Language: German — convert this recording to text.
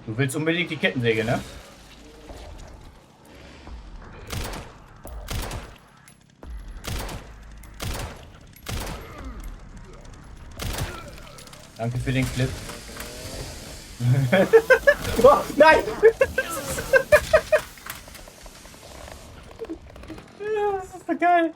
Du willst unbedingt die Kettensäge, ne? Danke für den Clip. Oh, nein! Das ist so geil.